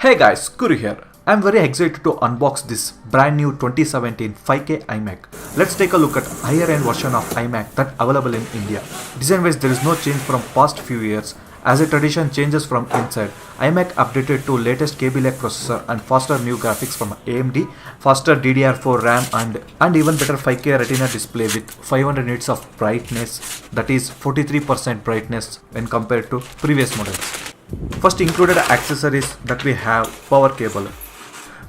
Hey guys, Kuru here. I'm very excited to unbox this brand new 2017 5K iMac. Let's take a look at higher end version of iMac that available in India. Design wise there is no change from past few years. As a tradition changes from inside, iMac updated to latest Kaby Lake processor and faster new graphics from AMD, faster DDR4 RAM and even better 5K Retina display with 500 nits of brightness, that is 43% brightness when compared to previous models. First included accessories that we have power cable.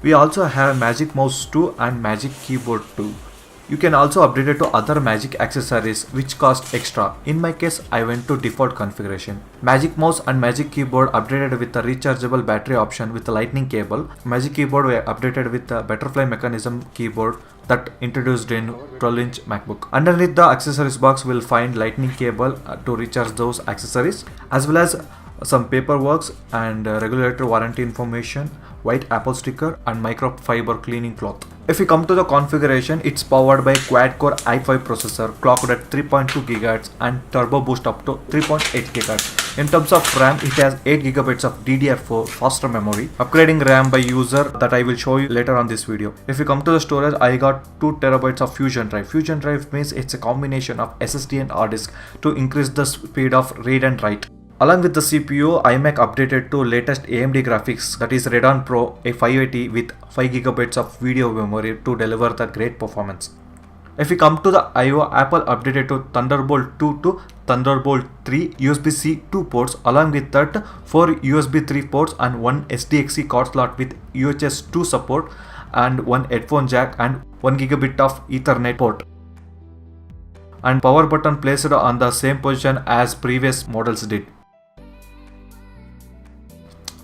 We also have Magic Mouse 2 and Magic Keyboard 2. You can also update it to other Magic accessories which cost extra. In my case, I went to default configuration. Magic Mouse and Magic Keyboard updated with a rechargeable battery option with a lightning cable. Magic Keyboard were updated with a butterfly mechanism keyboard that introduced in 12-inch MacBook. Underneath the accessories box, we'll find lightning cable to recharge those accessories, as well as some paperwork and regulatory warranty information, white Apple sticker and microfiber cleaning cloth. If we come to the configuration, it's powered by quad-core i5 processor clocked at 3.2 GHz and turbo boost up to 3.8 GHz. In terms of RAM, it has 8 GB of DDR4 faster memory. Upgrading RAM by user that I will show you later on this video. If we come to the storage, I got 2 TB of Fusion Drive. Fusion Drive means it's a combination of SSD and hard disk to increase the speed of read and write. Along with the CPU, iMac updated to latest AMD graphics, that is Radeon Pro A580 with 5 GB of video memory to deliver the great performance. If we come to the I/O, Apple updated to Thunderbolt 2 to Thunderbolt 3 USB-C 2 ports, along with that 4 USB 3 ports and 1 SDXC card slot with UHS 2 support and 1 headphone jack and 1 GB of Ethernet port. And power button placed on the same position as previous models did.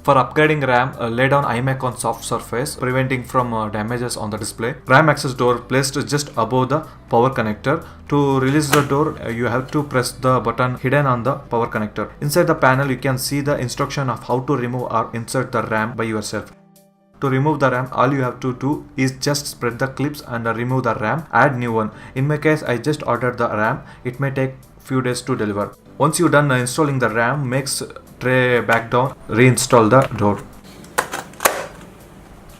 For upgrading RAM, lay down iMac on soft surface, preventing from damages on the display. RAM access door placed just above the power connector. To release the door, you have to press the button hidden on the power connector. Inside the panel, you can see the instruction of how to remove or insert the RAM by yourself. To remove the RAM, all you have to do is just spread the clips and remove the RAM, add new one. In my case, I just ordered the RAM. It may take few days to deliver. Once you're done installing the RAM, make tray back down, reinstall the door.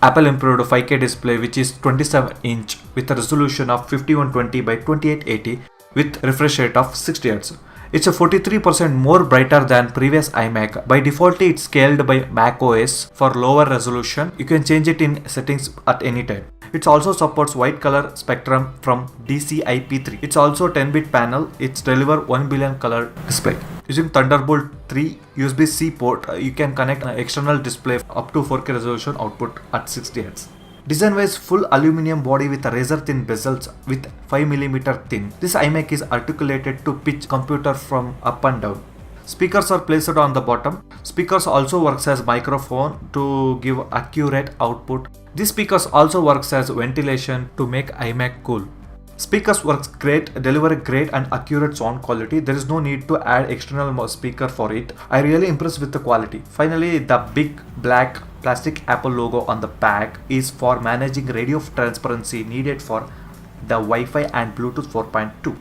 Apple improved 5K display which is 27-inch with a resolution of 5120 by 2880 with refresh rate of 60 Hz. It's a 43% more brighter than previous iMac. By default, it's scaled by macOS for lower resolution. You can change it in settings at any time. It also supports white color spectrum from DCI-P3. It's also 10-bit panel. It's deliver 1 billion color display. Using Thunderbolt 3 USB-C port, you can connect an external display up to 4K resolution output at 60 Hz. Design wise, full aluminum body with a razor thin bezels with 5mm thin. This iMac is articulated to pitch computer from up and down. Speakers are placed on the bottom. Speakers also works as microphone to give accurate output. These speakers also works as ventilation to make iMac cool. Speakers works great, deliver great and accurate sound quality. There is no need to add external speaker for it. I really impressed with the quality. Finally, the big black plastic Apple logo on the back is for managing radio transparency needed for the Wi-Fi and Bluetooth 4.2.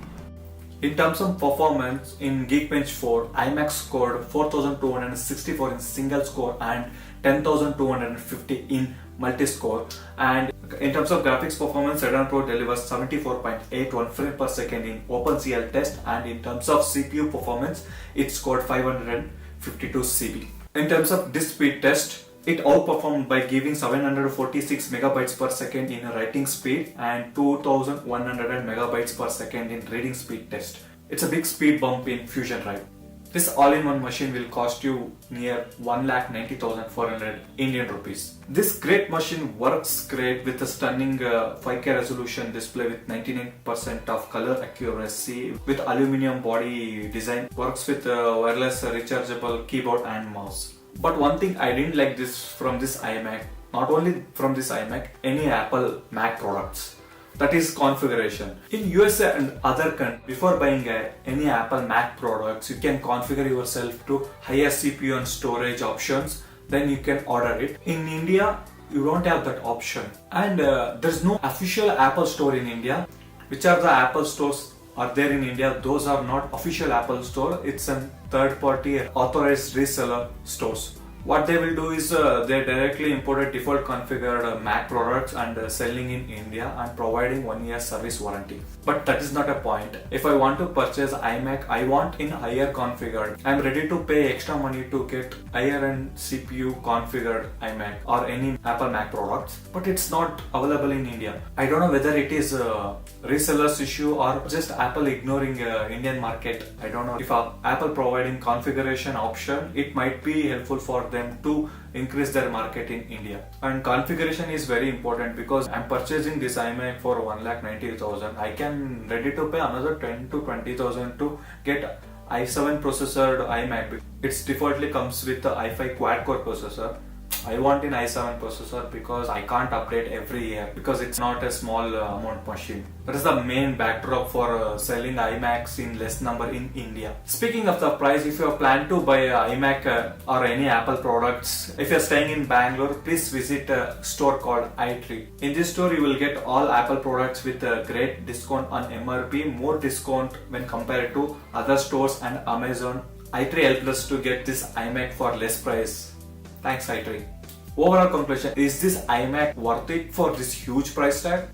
In terms of performance, in Geekbench 4, iMac scored 4264 in single score and 10250 in multi-score. And in terms of graphics performance, Radeon Pro delivers 74.81 frames per second in OpenCL test, and in terms of CPU performance, it scored 552 CP. In terms of disk speed test, it outperformed by giving 746 megabytes per second in writing speed and 2100 megabytes per second in reading speed test. It's a big speed bump in Fusion Drive. This all-in-one machine will cost you near 1,90,400 Indian rupees. This great machine works great with a stunning 5K resolution display with 99% of color accuracy with aluminum body design. Works with wireless rechargeable keyboard and mouse. But one thing I didn't like from this iMac, not only from this iMac, any Apple Mac products. That is configuration. In USA and other countries, before buying any Apple Mac products, you can configure yourself to higher CPU and storage options. Then you can order it. In India, you don't have that option. And there's no official Apple store in India. Which are the Apple stores are there in India? Those are not official Apple store. It's a third party authorized reseller stores. What they will do is they directly imported default configured Mac products and selling in India and providing 1 year service warranty. But that is not a point. If I want to purchase iMac, I want in higher configured. I am ready to pay extra money to get higher end CPU configured iMac or any Apple Mac products, but it's not available in India. I don't know whether it is a resellers issue or just Apple ignoring Indian market. I don't know. If Apple providing configuration option, it might be helpful for them to increase their market in India. And configuration is very important because I'm purchasing this iMac for 1,90,000. I can ready to pay another 10 to 20,000 to get i7 processor iMac. It defaultly comes with the i5 quad core processor. I want an i7 processor because I can't update every year because it's not a small amount machine. That is the main backdrop for selling iMacs in less number in India. Speaking of the price, if you plan to buy iMac or any Apple products, if you're staying in Bangalore, please visit a store called i3. In this store, you will get all Apple products with a great discount on MRP, more discount when compared to other stores and Amazon. i3 helped us to get this iMac for less price. Thanks i3. Overall conclusion, is this iMac worth it for this huge price tag?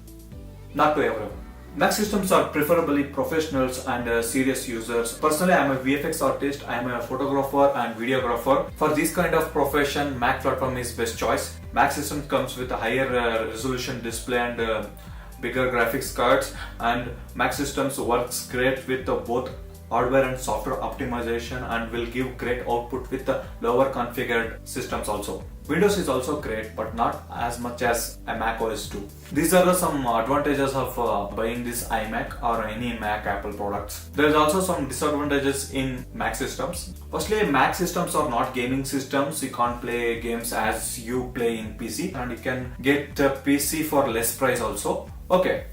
Not to everyone. Mac systems are preferably professionals and serious users. Personally, I am a VFX artist, I am a photographer and videographer. For this kind of profession, Mac platform is best choice. Mac system comes with a higher resolution display and bigger graphics cards, and Mac systems works great with both hardware and software optimization and will give great output with the lower configured systems also. Windows is also great, but not as much as a Mac OS 2. These are some advantages of buying this iMac or any Mac Apple products. There is also some disadvantages in Mac systems. Firstly, Mac systems are not gaming systems. You can't play games as you play in PC, and you can get a PC for less price also. Okay.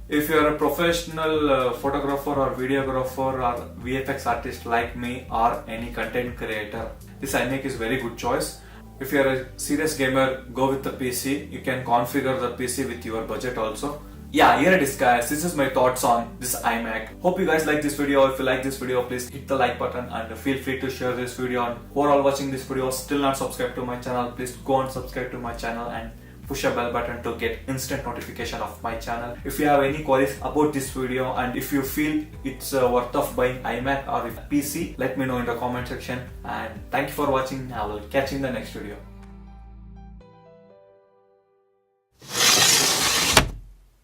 If you are a professional photographer or videographer or VFX artist like me or any content creator, this iMac is very good choice. If you are a serious gamer, go with the PC. You can configure the PC with your budget also. Yeah, here it is guys. This is my thoughts on this iMac. Hope you guys like this video. If you like this video, please hit the like button and feel free to share this video. And who are all watching this video still not subscribed to my channel, please go and subscribe to my channel and push a bell button to get instant notification of my channel. If you have any queries about this video and if you feel it's worth of buying iMac or PC, let me know in the comment section. And thank you for watching. I will catch you in the next video.